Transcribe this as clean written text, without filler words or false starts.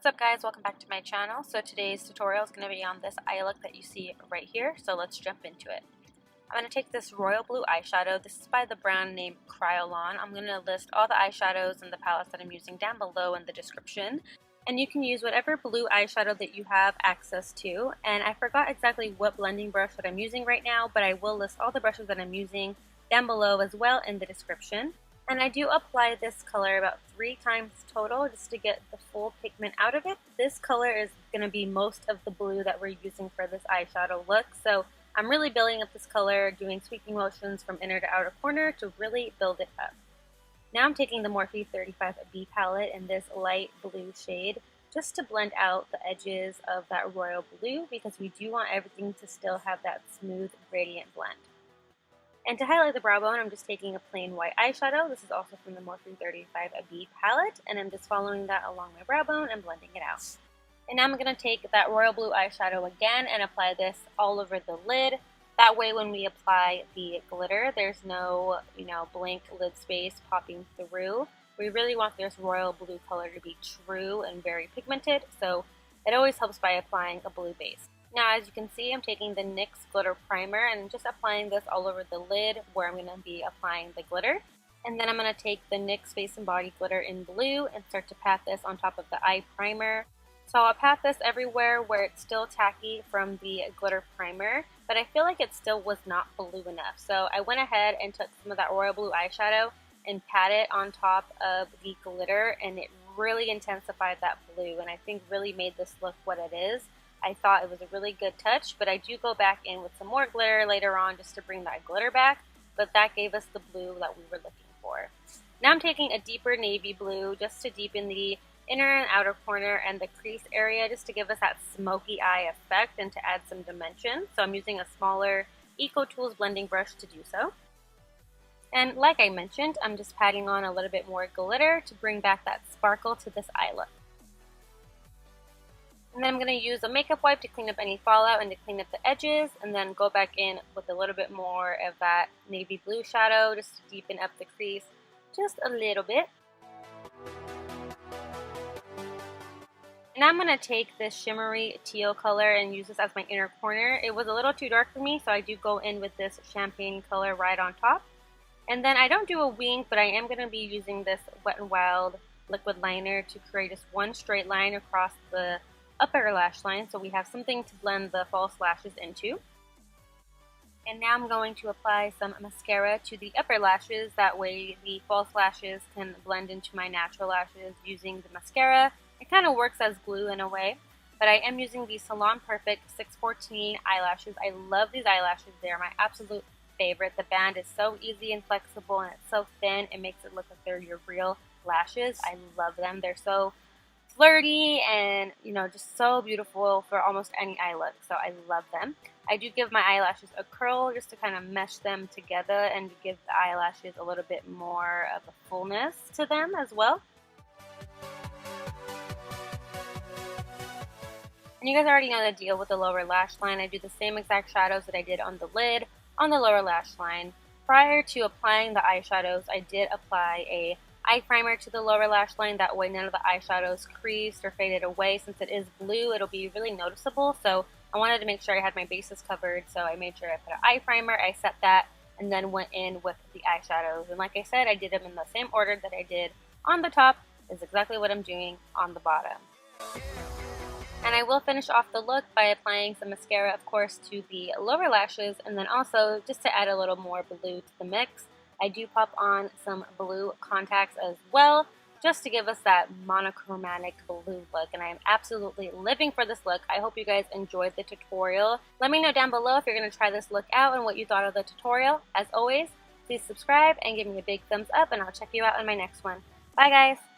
up guys, welcome back to my channel. So today's tutorial is going to be on this eye look that you see right here, so let's jump into it. I'm going to take this royal blue eyeshadow. This is by the brand name Kryolan. I'm going to list all the eyeshadows and the palettes that I'm using down below in the description. And you can use whatever blue eyeshadow that you have access to. And I forgot exactly what blending brush that I'm using right now, but I will list all the brushes that I'm using down below as well in the description. And I do apply this color about 3 times total just to get the full pigment out of it. This color is going to be most of the blue that we're using for this eyeshadow look. So I'm really building up this color, doing sweeping motions from inner to outer corner to really build it up. Now I'm taking the Morphe 35B palette in this light blue shade just to blend out the edges of that royal blue because we do want everything to still have that smooth, radiant blend. And to highlight the brow bone, I'm just taking a plain white eyeshadow. This is also from the Morphe 35B palette, and I'm just following that along my brow bone and blending it out. And now I'm going to take that royal blue eyeshadow again and apply this all over the lid. That way when we apply the glitter, there's no, blank lid space popping through. We really want this royal blue color to be true and very pigmented, so it always helps by applying a blue base. Now, as you can see, I'm taking the NYX Glitter Primer and just applying this all over the lid where I'm going to be applying the glitter. And then I'm going to take the NYX Face and Body Glitter in blue and start to pat this on top of the eye primer. So I'll pat this everywhere where it's still tacky from the glitter primer, but I feel like it still was not blue enough. So I went ahead and took some of that royal blue eyeshadow and pat it on top of the glitter, and it really intensified that blue and I think really made this look what it is. I thought it was a really good touch, but I do go back in with some more glitter later on just to bring that glitter back, but that gave us the blue that we were looking for. Now I'm taking a deeper navy blue just to deepen the inner and outer corner and the crease area just to give us that smoky eye effect and to add some dimension. So I'm using a smaller Eco Tools blending brush to do so. And like I mentioned, I'm just patting on a little bit more glitter to bring back that sparkle to this eye look. And then I'm going to use a makeup wipe to clean up any fallout and to clean up the edges, and then go back in with a little bit more of that navy blue shadow just to deepen up the crease just a little bit. And I'm going to take this shimmery teal color and use this as my inner corner. It was a little too dark for me, so I do go in with this champagne color right on top. And then I don't do a wing, but I am going to be using this Wet n Wild liquid liner to create just one straight line across the upper lash line, so we have something to blend the false lashes into. And now I'm going to apply some mascara to the upper lashes, that way the false lashes can blend into my natural lashes using the mascara. It kind of works as glue in a way, but I am using the Salon Perfect 614 eyelashes. I love these eyelashes, they're my absolute favorite. The band is so easy and flexible and it's so thin, it makes it look like they're your real lashes. I love them, they're so flirty and just so beautiful for almost any eye look, so I love them. I do give my eyelashes a curl just to kind of mesh them together and to give the eyelashes a little bit more of a fullness to them as well. And you guys already know the deal with the lower lash line. I do the same exact shadows that I did on the lid on the lower lash line. Prior to applying the eyeshadows, I did apply a eye primer to the lower lash line. That way none of the eyeshadows creased or faded away. Since it is blue, it'll be really noticeable. So I wanted to make sure I had my bases covered, so I made sure I put an eye primer, I set that, and then went in with the eyeshadows. And like I said, I did them in the same order that I did on the top, is exactly what I'm doing on the bottom. And I will finish off the look by applying some mascara, of course, to the lower lashes, and then also just to add a little more blue to the mix, I do pop on some blue contacts as well, just to give us that monochromatic blue look, and I am absolutely living for this look. I hope you guys enjoyed the tutorial. Let me know down below if you're going to try this look out and what you thought of the tutorial. As always, please subscribe and give me a big thumbs up, and I'll check you out in my next one. Bye guys!